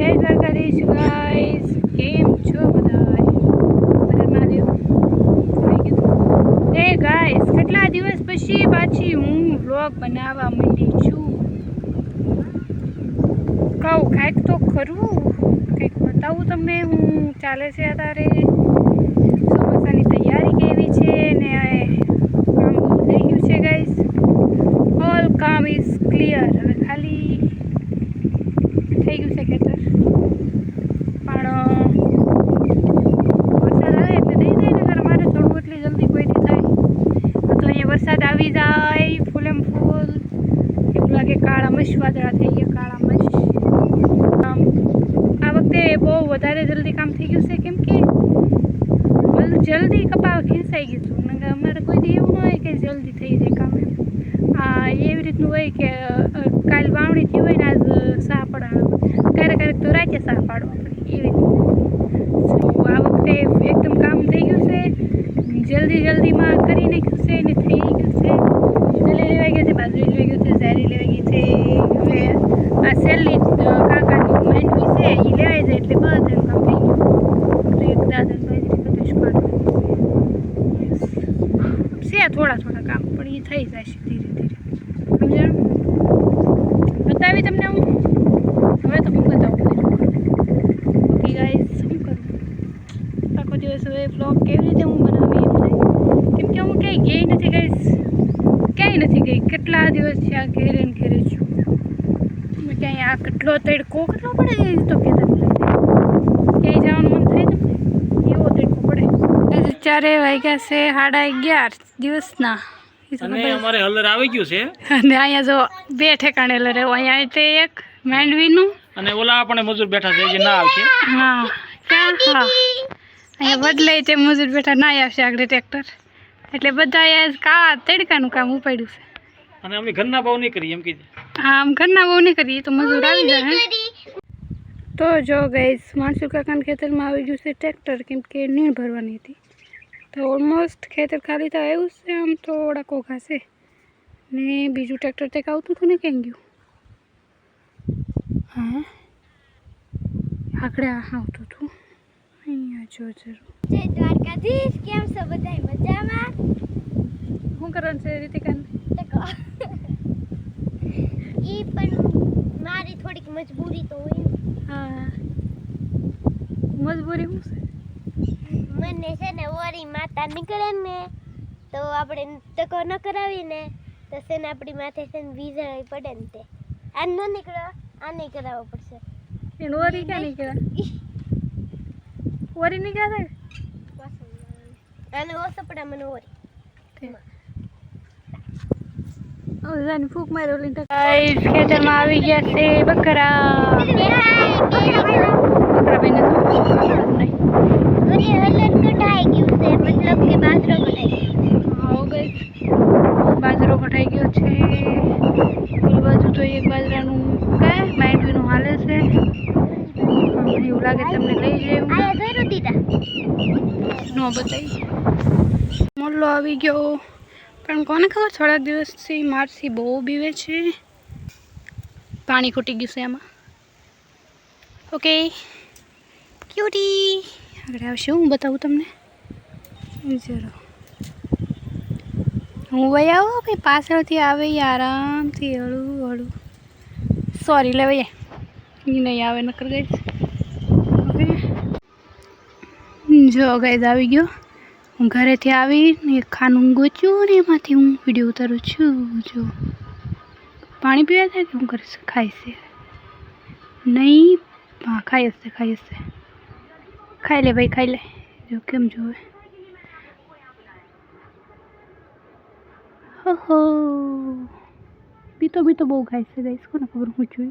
જય દ્વારકાધીશ ગાઈસ, કેમ છો બધા? મહાદેવ એ ગાઈસ, કેટલા દિવસ પછી પાછી હું વ્લોગ બનાવવા માંડી છું. કહું કાંઈક તો ખરું, કંઈક બતાવું તમને હું ચાલે છે અત્યારે. ચોમાસાની તૈયારી કેવી છે ને કામ બહુ થઈ ગયું છે ગાઈસ. ઓલ કામ ઇઝ ક્લિયર. હવે ખાલી થઈ ગયું છે ખેતર, પણ વરસાદ આવે એટલે નહીં થાય ને ત્યારે મારે થોડું એટલી જલ્દી કોઈથી થાય. તો અહીંયા વરસાદ આવી જાય ફૂલ એમ ફૂલ, એવું લાગે કાળા મશ વાદળા થઈ ગયા. કાળા મશ આ વખતે બહુ વધારે જલ્દી કામ થઈ ગયું છે, કેમ કે જલ્દી કપાવ ખેંચાઈ ગયું હતું. અમારે કોઈ દી એવું ન હોય કે જલ્દી થઈ જાય કામ. એવી રીતનું હોય કે કાલ વાવણી થઈ હોય ને આજ સાહ પડાવવાનો, ક્યારેક ક્યારેક તો રાતે સાહ પાડવા પડે. એવી રીતે આ વખતે એકદમ કામ થઈ ગયું છે, જલ્દીમાં કરી નાખ્યું છે ને થઈ ગયું છે. દલી લેવાઈ ગઈ છે, બાજરી લેવાઈ ગયું છે, ઝારી લેવાઈ ગઈ છે. હવે આ છેલ્લી કાકાની માંડવી છે એ લેવાઈ જાય એટલે બધાનું કામ થઈ ગયું. તો એક દાદાને બાજરી બધું જ કાઢવું છે. થોડા કામ પણ એ થઈ જશે ધીરે ધીરે. સમજાણું? બતાવી તમને હું. હવે તો હું બતાવું. ઓકે ગાઈસ, શું કરું આખો દિવસ હવે વ્લોગ કેવી રીતે હું બનાવી એમ થાય, કેમ કે હું ક્યાંય ગઈ નથી ગાઈસ, ક્યાંય નથી ગઈ. કેટલા દિવસ છે આ ઘેરે ને ઘેરે છું. ક્યાંય આ કેટલો તડકો કેટલો પડે તો કે તમને ક્યાંય જવાનું મન થાય તમને એવો તડકો પડે. 4 વાગ્યા છે, 11:30 દિવસના. અમારે હલર આવી ગયું છે અને અહીંયા જો 2 ઠેકાણે હલર આવ્યો. અહીંયા તે એક માંડવીનું અને ઓલા પણ મજૂર બેઠા છે જે ના આવશે. હા ક્યાં? હા અહીંયા બદલાય તે મજૂર બેઠા ના આવશે આગળ ટ્રેક્ટર. એટલે બધા કાળા તડકાનું કામ ઉપાડ્યું છે. અને અમે ઘરના બહુ નહીં કરીએ એમ કીધે. હા, આમ ઘરના બહુ નહીં કરીએ તો મજૂર આવી જાય. તો જો ગઈસ, માણસુ કાકાના ખેતરમાં આવી ગયું છે ટ્રેક્ટર, કેમ કે નીણ ભરવાની હતી. તો ઓલમોસ્ટ ખેતર ખાલી થાય એવું છે. આમ તો ઓડા કોખા છે ને બીજું ટ્રેક્ટર તે આવતું હતું ને કેમ ગયું? હા આગળ આવતું હતું. અહીંયા જો જરૂર. જય દ્વારકાધીશ, કેમ છો બધા? મજામાં? શું કરવાનું છે રીતિકાને? ઈ પણ મારી થોડીક મજબૂરી તો હોય ને. હા, મજબૂરી શું છે? મને છે ને ઓરી માતા નીકળે ને તો આપણે ટકો ન કરાવીને તો છે ને આપણી માથે છે ને વીજળી પડે ને તે આ ન નીકળો, આ નહીં કરાવવો પડશે. એને ઓરી ક્યાં નીકળ્યા? ઓરી નીકળ્યા અને ઓસપડા મને ઓરી ફૂક મારો ખેતરમાં આવી ગયા છે બકરા. બકરા બેન બાજરો કટાઈ ગયો છે. એ બાજુ તો એક બાજરાનું કાંઈ માંડવીનું હાલે છે. એવું લાગે તમને લઈ જાય ન બતાવી. મોલ્લો આવી ગયો, પણ કોને ખબર થોડા દિવસથી મારથી બહુ બીવે છે. પાણી ખૂટી ગયું છે એમાં. ઓકે ક્યુટી આગળ આવશે, હું બતાવું તમને જરા. હું ભાઈ આવો ભાઈ, પાછળથી આવે આરામથી હળું. સોરી લે ભાઈ, એ નહીં આવે નકર ગઈશ. ઓકે જો ગાઈઝ આવી ગયો. હું ઘરેથી આવી એક ખાનું ગોચ્યું ને એમાંથી હું વિડીયો ઉતારું છું. જો પાણી પીવા થાય કે હું કરીશ? ખાઈ છે નહીં? હા ખાઈ હશે. ખાઈ લે ભાઈ, ખાઈ લે. જો કેમ જોવે. હો બીતો બહુ ખાય છે ગાઈસ, કોને ખબર હું છું.